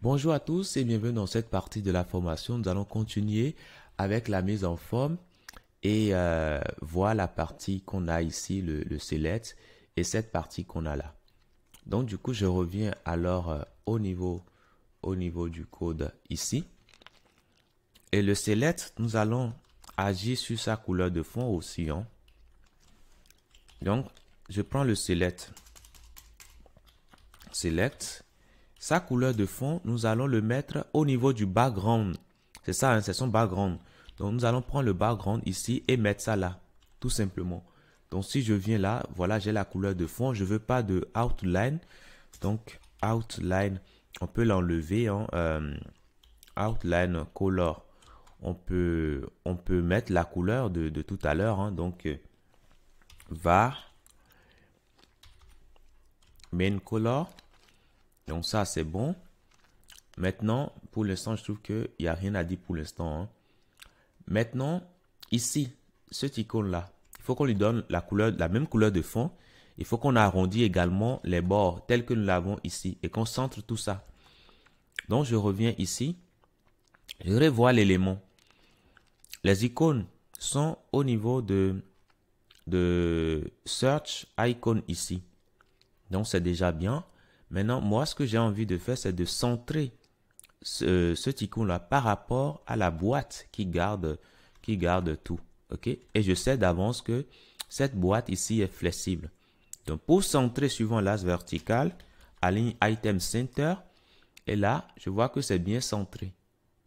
Bonjour à tous et bienvenue dans cette partie de la formation. Nous allons continuer avec la mise en forme et voir la partie qu'on a ici, le select, et cette partie qu'on a là. Donc du coup, je reviens alors au niveau du code ici. Et le select, nous allons agir sur sa couleur de fond aussi. Donc, je prends le select. Sa couleur de fond, nous allons le mettre au niveau du background. C'est ça, c'est son background. Donc, nous allons prendre le background ici et mettre ça là, tout simplement. Donc, si je viens là, voilà, j'ai la couleur de fond. Je ne veux pas de outline. Donc, outline, on peut l'enlever. Outline color, on peut mettre la couleur de tout à l'heure. Donc, var main color. Donc ça, c'est bon. Maintenant, pour l'instant, je trouve qu'il n'y a rien à dire pour l'instant. Maintenant, ici, cet icône-là, il faut qu'on lui donne la même couleur de fond. Il faut qu'on arrondisse également les bords tels que nous l'avons ici et qu'on centre tout ça. Donc, je reviens ici. Je revois l'élément. Les icônes sont au niveau de Search Icon ici. Donc, c'est déjà bien. Maintenant, moi, ce que j'ai envie de faire, c'est de centrer ce icône-là par rapport à la boîte qui garde tout. OK? Et je sais d'avance que cette boîte ici est flexible. Donc, pour centrer suivant l'axe vertical, aligne Item Center. Et là, je vois que c'est bien centré.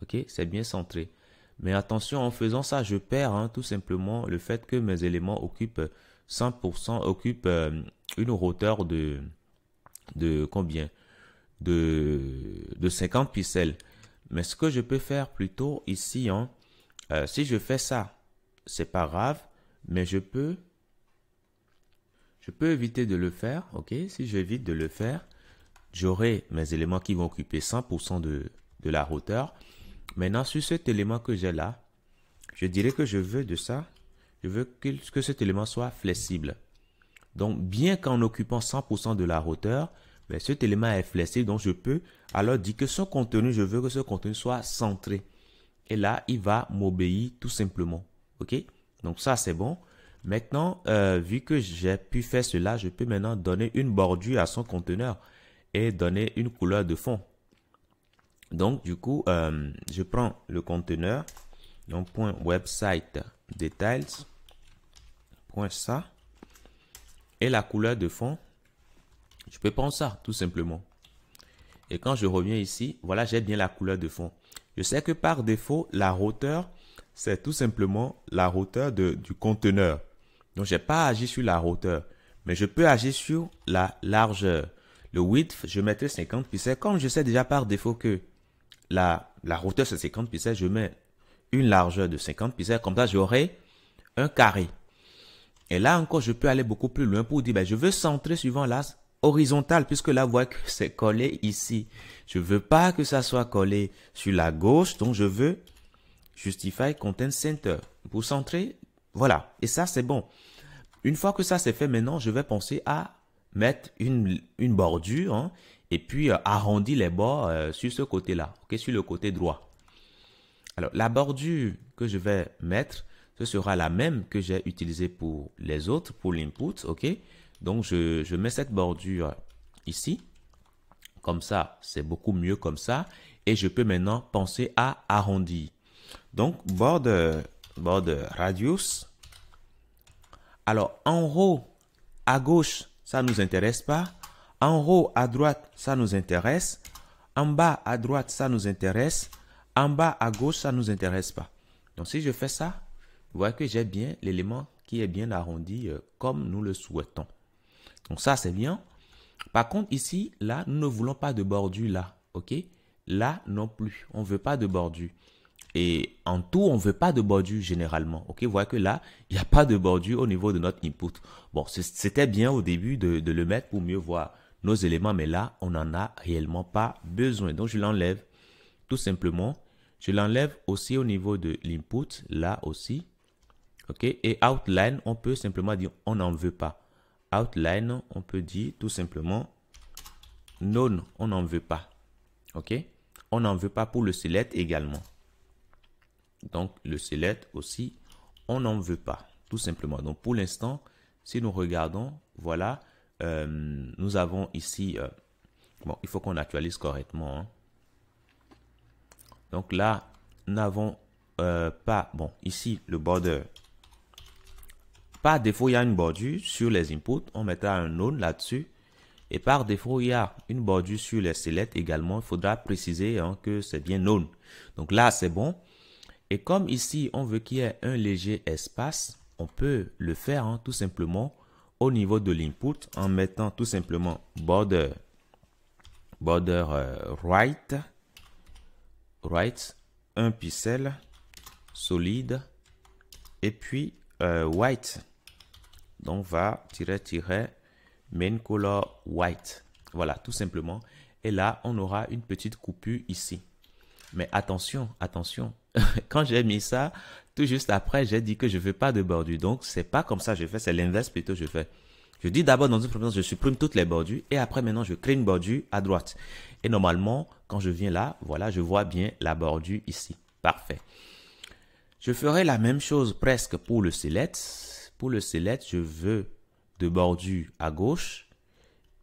OK? C'est bien centré. Mais attention, en faisant ça, je perds tout simplement le fait que mes éléments occupent 100%, occupent une hauteur de combien? De 50 pixels. Mais ce que je peux faire plutôt ici, si je fais ça, c'est pas grave, mais je peux éviter de le faire. OK? Si j'évite de le faire, j'aurai mes éléments qui vont occuper 100% de la hauteur. Maintenant, sur cet élément que j'ai là, je dirais que je veux de ça. Je veux que cet élément soit flexible. Donc, bien qu'en occupant 100% de la hauteur, mais cet élément est flexible, donc je peux alors dire que son contenu, je veux que ce contenu soit centré. Et là, il va m'obéir tout simplement. OK? Donc, ça, c'est bon. Maintenant, vu que j'ai pu faire cela, je peux maintenant donner une bordure à son conteneur et donner une couleur de fond. Donc, du coup, je prends le conteneur, donc point website details, point ça, et la couleur de fond, je peux prendre ça, tout simplement. Et quand je reviens ici, voilà, j'ai bien la couleur de fond. Je sais que par défaut, la hauteur, c'est tout simplement la hauteur du conteneur. Donc, je n'ai pas agi sur la hauteur, mais je peux agir sur la largeur. Le width, je mettrai 50 pixels. Comme je sais déjà par défaut que la hauteur, c'est 50 pixels, je mets une largeur de 50 pixels. Comme ça, j'aurai un carré. Et là encore, je peux aller beaucoup plus loin pour dire, ben, je veux centrer suivant l'axe horizontal, puisque là, vous voyez que c'est collé ici. Je veux pas que ça soit collé sur la gauche, donc je veux Justify Content Center. Pour centrer, voilà. Et ça, c'est bon. Une fois que ça c'est fait, maintenant, je vais penser à mettre une bordure, et puis arrondir les bords sur ce côté-là, okay, sur le côté droit. Alors, la bordure que je vais mettre, ce sera la même que j'ai utilisée pour les autres, pour l'input, ok? Donc, je mets cette bordure ici. Comme ça, c'est beaucoup mieux comme ça. Et je peux maintenant penser à arrondir. Donc, border radius. Alors, en haut, à gauche, ça ne nous intéresse pas. En haut, à droite, ça nous intéresse. En bas, à droite, ça nous intéresse. En bas, à gauche, ça ne nous intéresse pas. Donc, si je fais ça, vous voyez que j'ai bien l'élément qui est bien arrondi comme nous le souhaitons. Donc, ça, c'est bien. Par contre, ici, là, nous ne voulons pas de bordure là. OK? Là, non plus. On ne veut pas de bordure. Et en tout, on ne veut pas de bordure généralement. OK? Vous voyez que là, il n'y a pas de bordure au niveau de notre input. Bon, c'était bien au début de le mettre pour mieux voir nos éléments. Mais là, on n'en a réellement pas besoin. Donc, je l'enlève tout simplement. Je l'enlève aussi au niveau de l'input. Là aussi. OK? Et outline, on peut simplement dire on n'en veut pas. Outline, on peut dire tout simplement non, on n'en veut pas. OK? on n'en veut pas pour le select également. Donc, le select aussi, on n'en veut pas, tout simplement. Donc, pour l'instant, si nous regardons, voilà, nous avons ici, bon, il faut qu'on actualise correctement, hein. Donc là, nous n'avons pas, bon, ici, le border. Par défaut, il y a une bordure sur les inputs. On mettra un none là-dessus. Et par défaut, il y a une bordure sur les select également. Il faudra préciser hein, que c'est bien none. Donc là, c'est bon. Et comme ici, on veut qu'il y ait un léger espace, on peut le faire hein, tout simplement au niveau de l'input en mettant tout simplement border right, un pixel solide et puis white. Donc va tirer main color white. Voilà, tout simplement. Et là, on aura une petite coupure ici. Mais attention, attention. Quand j'ai mis ça, tout juste après, j'ai dit que je ne veux pas de bordure. Donc, c'est pas comme ça que je fais, c'est l'inverse plutôt je fais. Je dis d'abord dans une première, je supprime toutes les bordures et après maintenant, je crée une bordure à droite. Et normalement, quand je viens là, voilà, je vois bien la bordure ici. Parfait. Je ferai la même chose presque pour le select. Pour le select, je veux de bordure à gauche.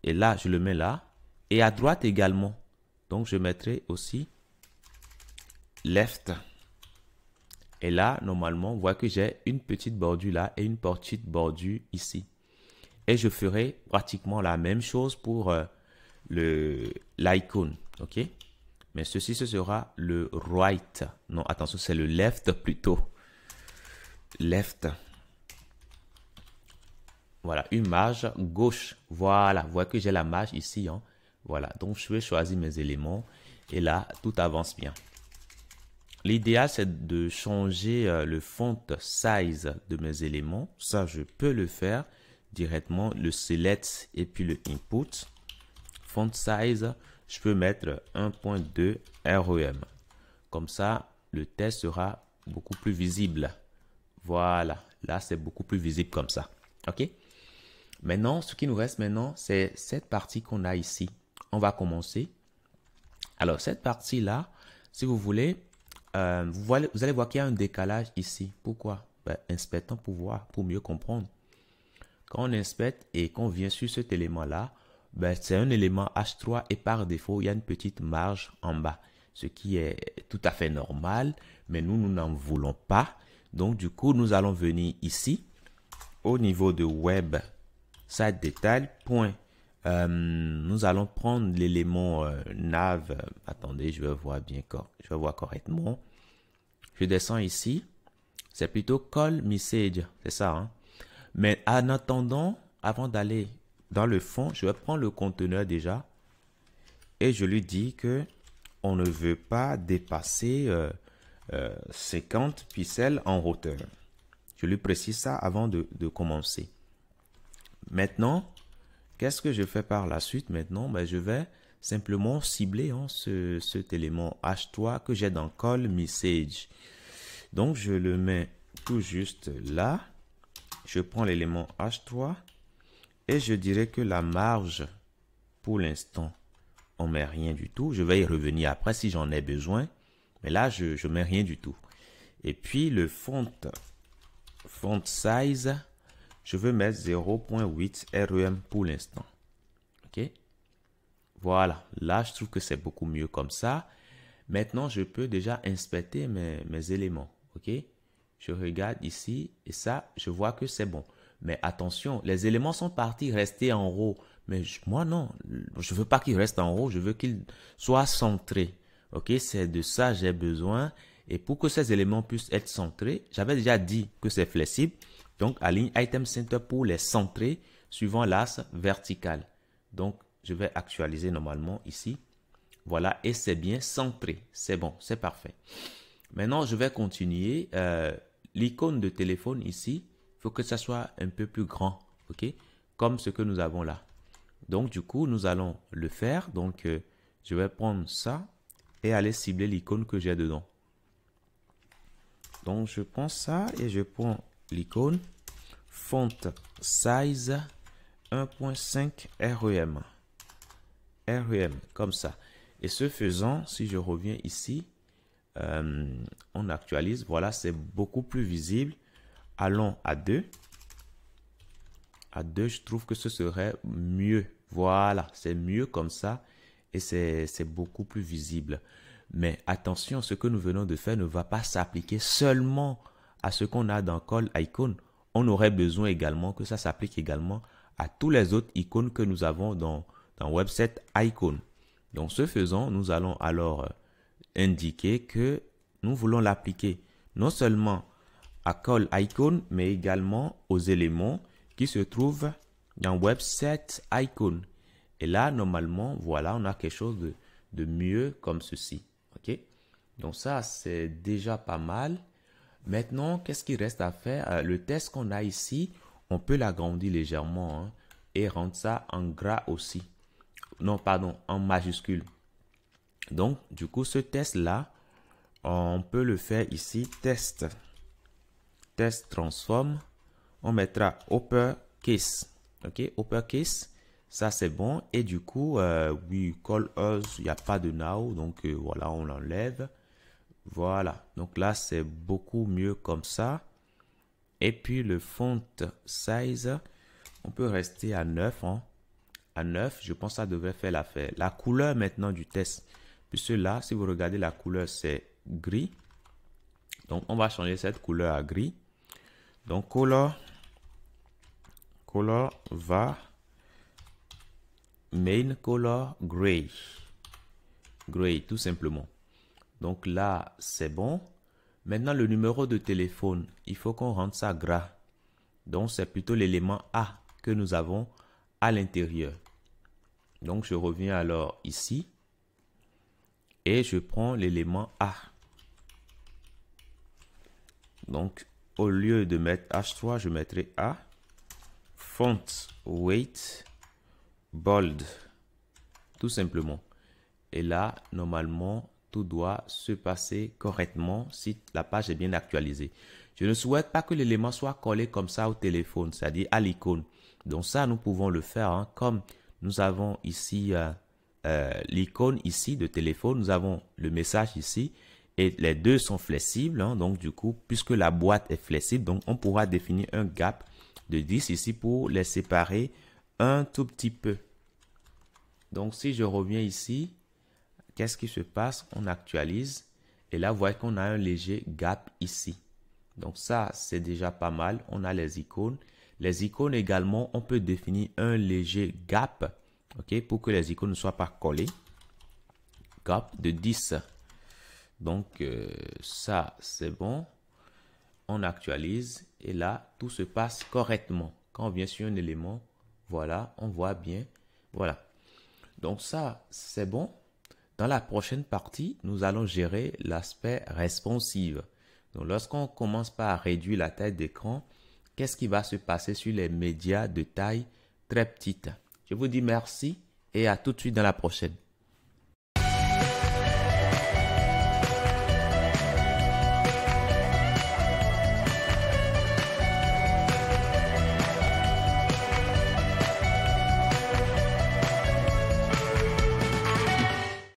Et là, je le mets là. Et à droite également. Donc, je mettrai aussi left. Et là, normalement, on voit que j'ai une petite bordure là et une petite bordure ici. Et je ferai pratiquement la même chose pour l'icône. OK? Mais ceci, ce sera le right. Non, attention, c'est le left plutôt. Left. Voilà, une marge gauche. Voilà, vous voyez que j'ai la marge ici. Hein. Voilà, donc je vais choisir mes éléments. Et là, tout avance bien. L'idéal, c'est de changer le font size de mes éléments. Ça, je peux le faire directement. Le select et puis le input. Font size, je peux mettre 1.2 REM. Comme ça, le texte sera beaucoup plus visible. Voilà, là, c'est beaucoup plus visible comme ça. OK? Maintenant, ce qui nous reste maintenant, c'est cette partie qu'on a ici. On va commencer. Alors, cette partie-là, si vous voulez, vous allez voir qu'il y a un décalage ici. Pourquoi? Ben, inspectons pour voir, pour mieux comprendre. Quand on inspecte et qu'on vient sur cet élément-là, ben, c'est un élément H3 et par défaut, il y a une petite marge en bas. Ce qui est tout à fait normal, mais nous n'en voulons pas. Donc, du coup, nous allons venir ici, au niveau de web, site détail, point. Nous allons prendre l'élément nav. Attendez, je vais voir bien, je vais voir correctement. Je descends ici. C'est plutôt call message, c'est ça. Hein? Mais en attendant, avant d'aller dans le fond, je vais prendre le conteneur déjà et je lui dis que on ne veut pas dépasser 50 pixels en hauteur. Je lui précise ça avant de commencer. Maintenant, qu'est-ce que je fais par la suite maintenant? Ben, je vais simplement cibler hein, cet élément H3 que j'ai dans call message. Donc, je le mets tout juste là. Je prends l'élément H3 et je dirais que la marge, pour l'instant, on ne met rien du tout. Je vais y revenir après si j'en ai besoin. Mais là, je ne mets rien du tout. Et puis, le font size, je veux mettre 0.8 REM pour l'instant. OK? Voilà. Là, je trouve que c'est beaucoup mieux comme ça. Maintenant, je peux déjà inspecter mes éléments. OK? Je regarde ici et ça, je vois que c'est bon. Mais attention, les éléments sont partis rester en haut. Mais moi, non. Je ne veux pas qu'ils restent en haut. Je veux qu'ils soient centrés. OK? C'est de ça que j'ai besoin. Et pour que ces éléments puissent être centrés, j'avais déjà dit que c'est flexible. Donc, aligne Item Center pour les centrer suivant l'axe vertical. Donc, je vais actualiser normalement ici. Voilà, et c'est bien centré. C'est bon, c'est parfait. Maintenant, je vais continuer. L'icône de téléphone ici, il faut que ça soit un peu plus grand. OK? Comme ce que nous avons là. Donc, du coup, nous allons le faire. Donc, je vais prendre ça et aller cibler l'icône que j'ai dedans. Donc, je prends ça et je prends l'icône font size 1.5 REM. REM, comme ça. Et ce faisant, si je reviens ici, on actualise. Voilà, c'est beaucoup plus visible. Allons à 2. À 2, je trouve que ce serait mieux. Voilà, c'est mieux comme ça et c'est beaucoup plus visible. Mais attention, ce que nous venons de faire ne va pas s'appliquer seulement à ce qu'on a dans Call Icon. On aurait besoin également que ça s'applique également à tous les autres icônes que nous avons dans Webset Icon. Donc, ce faisant, nous allons alors indiquer que nous voulons l'appliquer non seulement à Call Icon, mais également aux éléments qui se trouvent dans Webset Icon. Et là, normalement, voilà, on a quelque chose de mieux comme ceci. OK? Donc ça, c'est déjà pas mal. Maintenant, qu'est-ce qu'il reste à faire? Le test qu'on a ici, on peut l'agrandir légèrement hein, et rendre ça en gras aussi. Non, pardon, en majuscule. Donc, du coup, ce test-là, on peut le faire ici. Test transform. On mettra uppercase. OK, uppercase. Ça, c'est bon. Et du coup, we call us. Il n'y a pas de now. Donc, voilà, on l'enlève. Voilà. Donc là, c'est beaucoup mieux comme ça. Et puis, le font size, on peut rester à 9. Hein. À 9, je pense que ça devrait faire l'affaire. La couleur maintenant du test. Puisque là, si vous regardez la couleur, c'est gris. Donc, on va changer cette couleur à gris. Donc, color va main color gray. Gray, tout simplement. Donc là, c'est bon. Maintenant, le numéro de téléphone, il faut qu'on rende ça gras. Donc, c'est plutôt l'élément A que nous avons à l'intérieur. Donc, je reviens alors ici. Et je prends l'élément A. Donc, au lieu de mettre H3, je mettrai A. Font weight bold. Tout simplement. Et là, normalement, tout doit se passer correctement si la page est bien actualisée. Je ne souhaite pas que l'élément soit collé comme ça au téléphone, c'est-à-dire à l'icône. Donc ça, nous pouvons le faire hein, comme nous avons ici l'icône ici de téléphone. Nous avons le message ici et les deux sont flexibles. Hein, donc du coup, puisque la boîte est flexible, donc on pourra définir un gap de 10 ici pour les séparer un tout petit peu. Donc si je reviens ici, qu'est-ce qui se passe? On actualise et là, vous voyez qu'on a un léger gap ici. Donc ça, c'est déjà pas mal. On a les icônes. Les icônes également, on peut définir un léger gap, ok, pour que les icônes ne soient pas collées. Gap de 10. Donc ça, c'est bon. On actualise et là, tout se passe correctement. Quand on vient sur un élément, voilà, on voit bien. Voilà. Donc ça, c'est bon. Dans la prochaine partie, nous allons gérer l'aspect responsive. Donc lorsqu'on commence par réduire la taille d'écran, qu'est-ce qui va se passer sur les médias de taille très petite? Je vous dis merci et à tout de suite dans la prochaine.